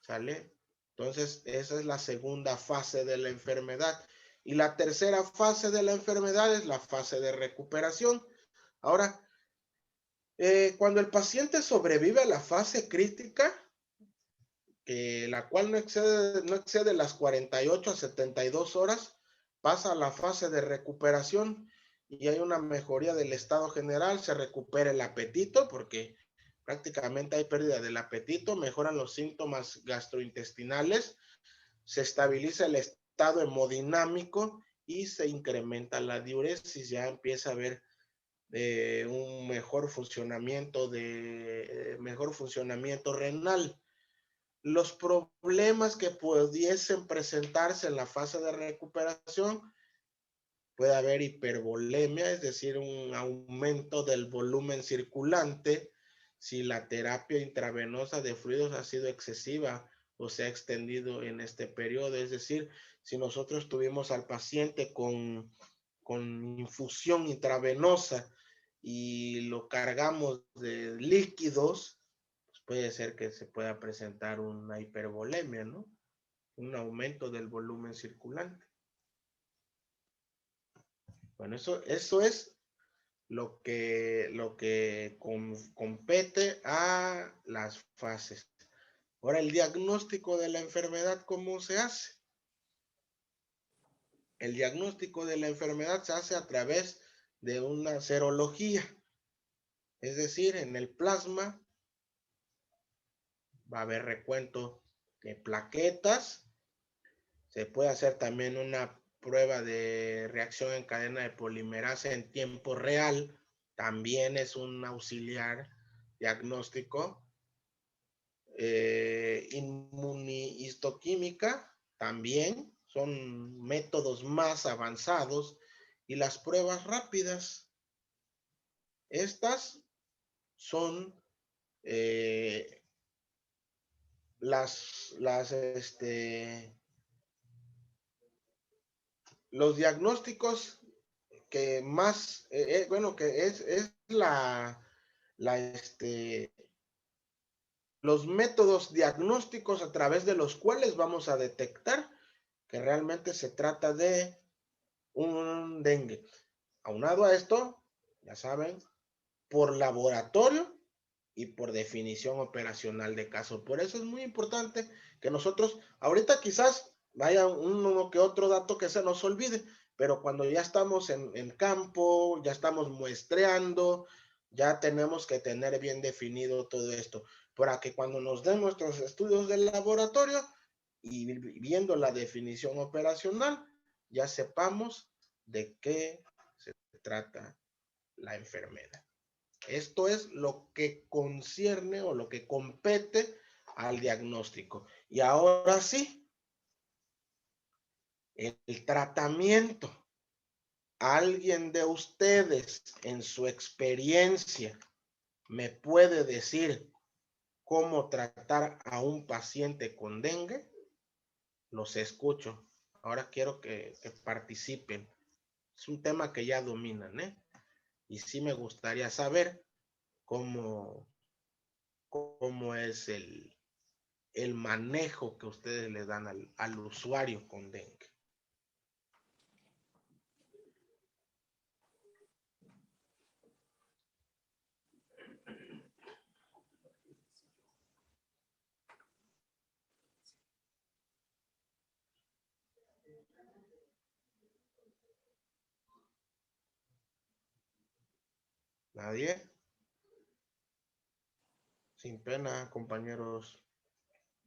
¿Sale? Entonces, esa es la segunda fase de la enfermedad. Y la tercera fase de la enfermedad es la fase de recuperación. Ahora, cuando el paciente sobrevive a la fase crítica, la cual no excede las 48 a 72 horas, pasa a la fase de recuperación y hay una mejoría del estado general, se recupera el apetito porque prácticamente hay pérdida del apetito, mejoran los síntomas gastrointestinales, se estabiliza el estado hemodinámico y se incrementa la diuresis, ya empieza a haber un mejor funcionamiento renal. Los problemas que pudiesen presentarse en la fase de recuperación: puede haber hipervolemia, es decir, un aumento del volumen circulante si la terapia intravenosa de fluidos ha sido excesiva o se ha extendido en este periodo. Es decir, si nosotros tuvimos al paciente con infusión intravenosa y lo cargamos de líquidos, pues puede ser que se pueda presentar una hipervolemia, ¿no? Un aumento del volumen circulante. Bueno, eso es lo que compete a las fases. Ahora, el diagnóstico de la enfermedad, ¿cómo se hace? El diagnóstico de la enfermedad se hace a través de una serología. Es decir, en el plasma va a haber recuento de plaquetas. Se puede hacer también una prueba de reacción en cadena de polimerasa en tiempo real. También es un auxiliar diagnóstico. Inmunihistoquímica también son métodos más avanzados. Y las pruebas rápidas, estas son los diagnósticos que más, que es los métodos diagnósticos a través de los cuales vamos a detectar que realmente se trata de un dengue. Aunado a esto, ya saben, por laboratorio y por definición operacional de caso. Por eso es muy importante que nosotros, ahorita quizás vaya uno que otro dato que se nos olvide, pero cuando ya estamos en campo, ya estamos muestreando, ya tenemos que tener bien definido todo esto, para que cuando nos den nuestros estudios del laboratorio y viendo la definición operacional, ya sepamos de qué se trata la enfermedad. Esto es lo que concierne o lo que compete al diagnóstico. Y ahora sí, el tratamiento. ¿Alguien de ustedes en su experiencia me puede decir cómo tratar a un paciente con dengue? Los escucho. Ahora quiero que participen. Es un tema que ya dominan, ¿eh? Y sí me gustaría saber cómo es el manejo que ustedes le dan al usuario con dengue. ¿Nadie? Sin pena, compañeros.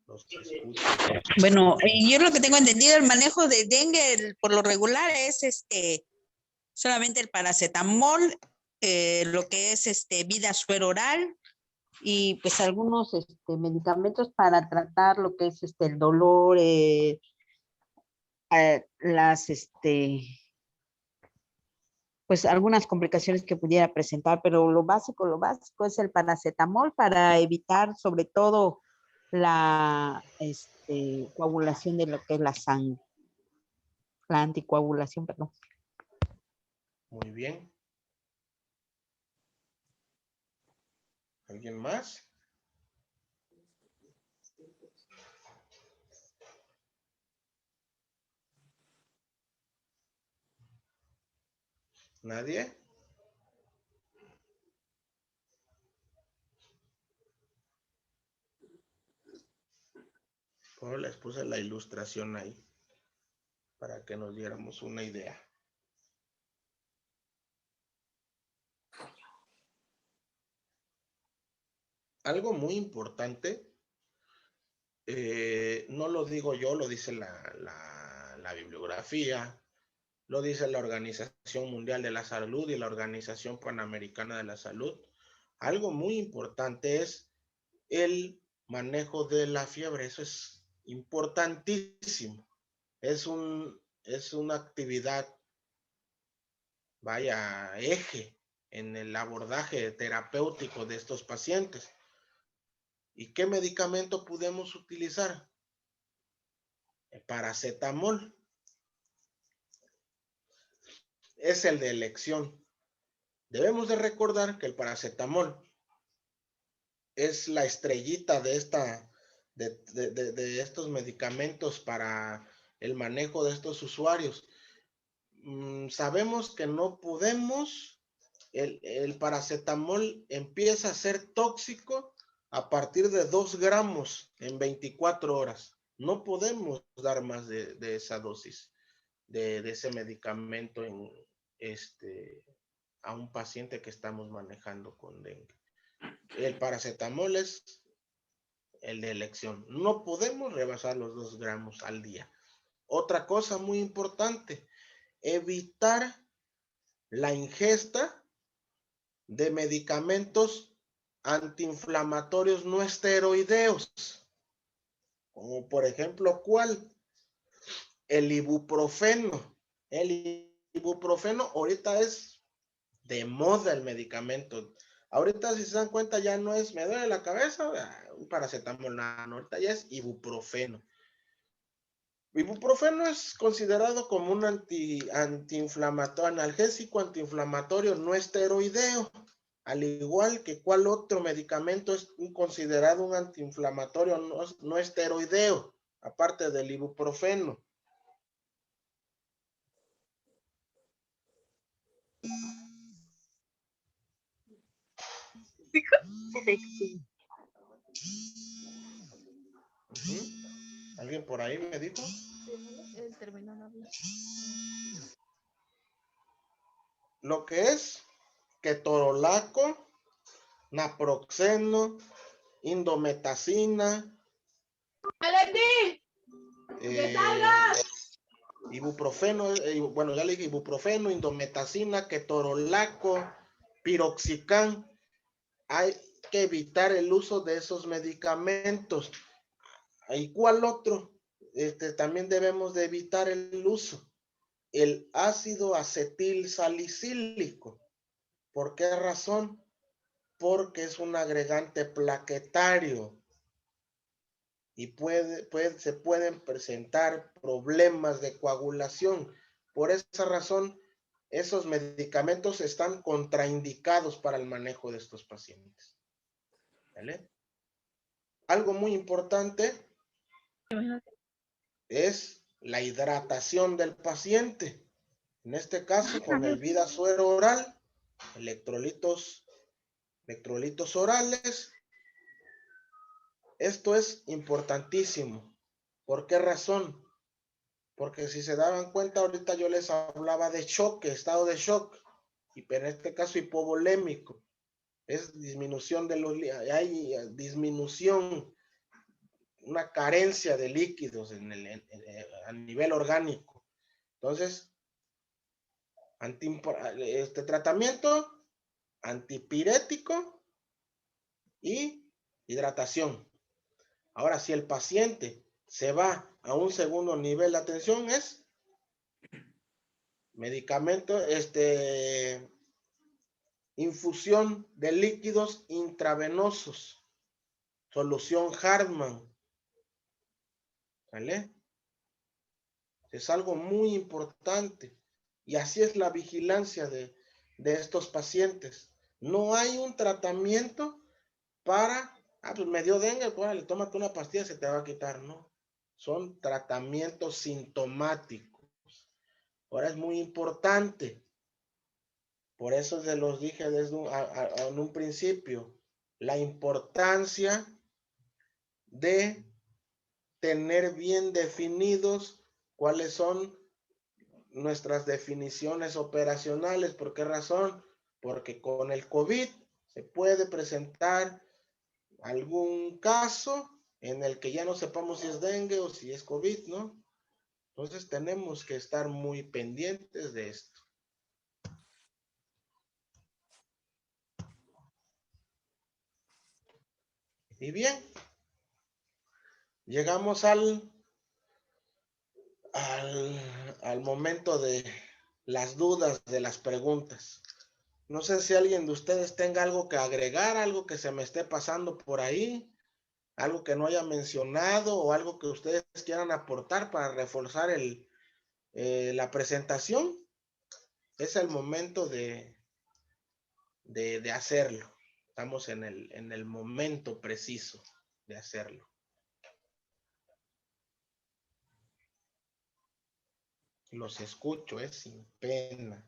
Los escucho. Bueno, yo lo que tengo entendido, el manejo de dengue por lo regular es solamente el paracetamol, lo que es vida suero oral y pues algunos medicamentos para tratar lo que es el dolor, las pues algunas complicaciones que pudiera presentar, pero lo básico es el paracetamol para evitar sobre todo la coagulación de lo que es la sangre, la anticoagulación, perdón. Muy bien. ¿Alguien más? ¿Nadie? Bueno, les puse la ilustración ahí para que nos diéramos una idea. Algo muy importante, no lo digo yo, lo dice la bibliografía, lo dice la Organización Mundial de la Salud y la Organización Panamericana de la Salud. Algo muy importante es el manejo de la fiebre. Eso es importantísimo. Es una actividad, vaya, eje en el abordaje terapéutico de estos pacientes. ¿Y qué medicamento podemos utilizar? El paracetamol. Es el de elección. Debemos de recordar que el paracetamol es la estrellita de estos medicamentos para el manejo de estos usuarios. Sabemos que no podemos, el paracetamol empieza a ser tóxico a partir de 2 gramos en 24 horas. No podemos dar más de esa dosis de ese medicamento a un paciente que estamos manejando con dengue. El paracetamol es el de elección. No podemos rebasar los 2 gramos al día. Otra cosa muy importante, evitar la ingesta de medicamentos antiinflamatorios no esteroideos, como por ejemplo, ¿cuál? El ibuprofeno. El ibuprofeno ahorita es de moda el medicamento. Ahorita, si se dan cuenta, ya no es me duele la cabeza, un paracetamol, nada, no, ahorita ya es ibuprofeno. Ibuprofeno es considerado como un antiinflamatorio, analgésico antiinflamatorio no esteroideo, al igual que cuál otro medicamento es considerado un antiinflamatorio no esteroideo, aparte del ibuprofeno. Ujú. ¿Alguien por ahí me dijo? Él terminó la vida. Lo que es ketorolaco, naproxeno, indometacina, ibuprofeno, bueno, ya le dije ibuprofeno, indometacina, ketorolaco, piroxicam. Hay que evitar el uso de esos medicamentos. ¿Y cuál otro? También debemos de evitar el uso. El ácido acetil salicílico. ¿Por qué razón? Porque es un agregante plaquetario y se pueden presentar problemas de coagulación. Por esa razón, esos medicamentos están contraindicados para el manejo de estos pacientes. ¿Vale? Algo muy importante es la hidratación del paciente. En este caso, con el Vida Suero oral, electrolitos orales. Esto es importantísimo. ¿Por qué razón? Porque si se daban cuenta, ahorita yo les hablaba de shock, estado de shock, y en este caso hipovolémico. Es disminución hay disminución, una carencia de líquidos a nivel orgánico. Entonces, tratamiento antipirético y hidratación. Ahora, si el paciente se va a un segundo nivel de atención, es medicamento, infusión de líquidos intravenosos, solución Hartmann, ¿vale? Es algo muy importante. Y así es la vigilancia de estos pacientes. No hay un tratamiento para, pues me dio dengue, pues le tómate una pastilla, se te va a quitar, ¿no? Son tratamientos sintomáticos. Ahora es muy importante. Por eso se los dije desde en un principio, la importancia de tener bien definidos cuáles son nuestras definiciones operacionales. ¿Por qué razón? Porque con el COVID se puede presentar algún caso en el que ya no sepamos si es dengue o si es COVID, ¿no? Entonces tenemos que estar muy pendientes de esto. Y bien, llegamos al momento de las dudas, de las preguntas. No sé si alguien de ustedes tenga algo que agregar, algo que se me esté pasando por ahí, algo que no haya mencionado o algo que ustedes quieran aportar para reforzar la presentación. Es el momento de hacerlo. Estamos en el momento preciso de hacerlo. Los escucho, sin pena.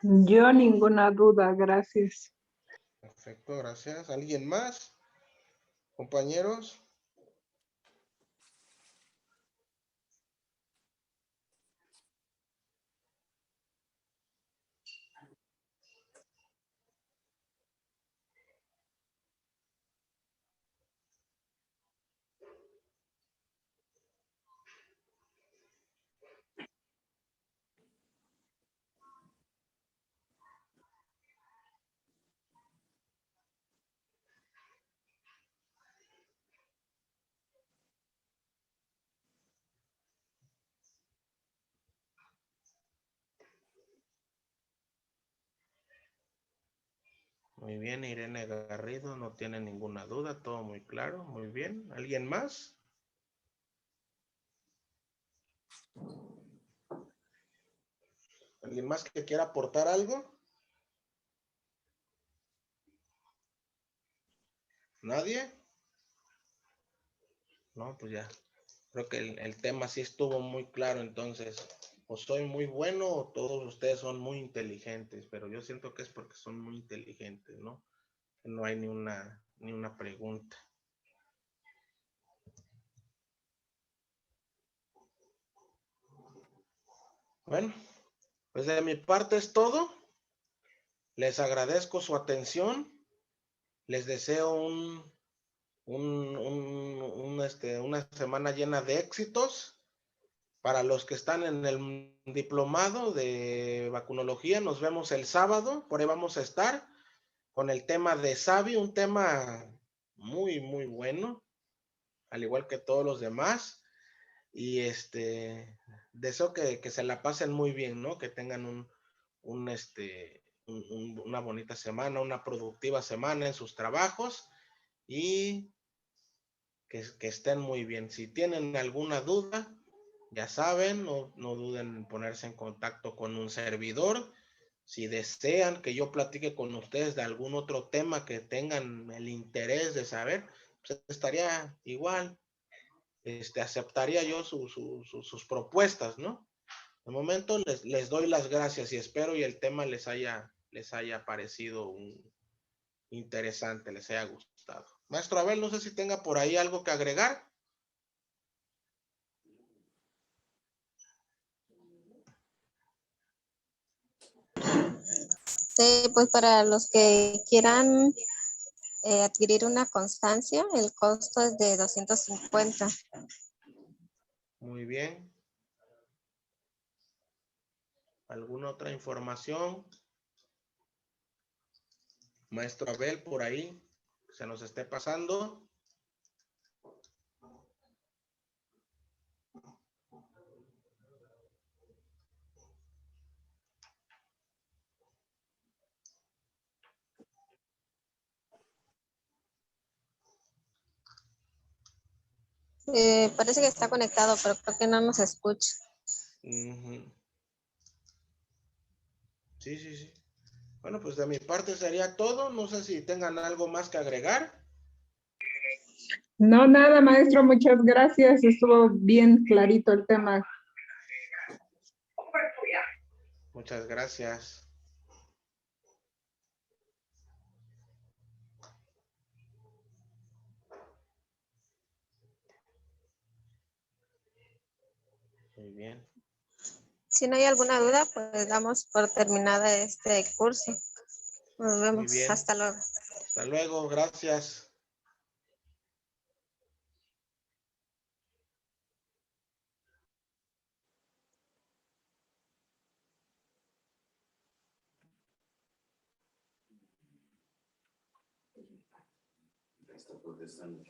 Yo ninguna duda, gracias. Perfecto, gracias. ¿Alguien más? Compañeros. Muy bien, Irene Garrido, no tiene ninguna duda, todo muy claro, muy bien. ¿Alguien más? ¿Alguien más que quiera aportar algo? ¿Nadie? No, pues ya. Creo que el tema sí estuvo muy claro, entonces o soy muy bueno o todos ustedes son muy inteligentes, pero yo siento que es porque son muy inteligentes, ¿no? No hay ni una pregunta. Bueno, pues de mi parte es todo. Les agradezco su atención. Les deseo una semana llena de éxitos. Para los que están en el diplomado de vacunología, nos vemos el sábado. Por ahí vamos a estar con el tema de SAVI, un tema muy, muy bueno, al igual que todos los demás. Y deseo que se la pasen muy bien, ¿no? Que tengan una bonita semana, una productiva semana en sus trabajos y que estén muy bien. Si tienen alguna duda, ya saben, no duden en ponerse en contacto con un servidor. Si desean que yo platique con ustedes de algún otro tema que tengan el interés de saber, pues estaría igual. Aceptaría yo sus propuestas, ¿no? De momento les doy las gracias y espero y el tema les haya parecido interesante, les haya gustado. Maestro Abel, no sé si tenga por ahí algo que agregar. Sí, pues para los que quieran adquirir una constancia, el costo es de 250. Muy bien. ¿Alguna otra información? Maestro Abel, por ahí, se nos esté pasando. Parece que está conectado, pero creo que no nos escucha. Sí, sí, sí. Bueno, pues de mi parte sería todo. No sé si tengan algo más que agregar. No, nada, maestro, muchas gracias. Estuvo bien clarito el tema. Muchas gracias. Muy bien. Si no hay alguna duda, pues damos por terminada este curso. Nos Muy vemos. bien. Hasta luego. Hasta luego. Gracias. Está protestando.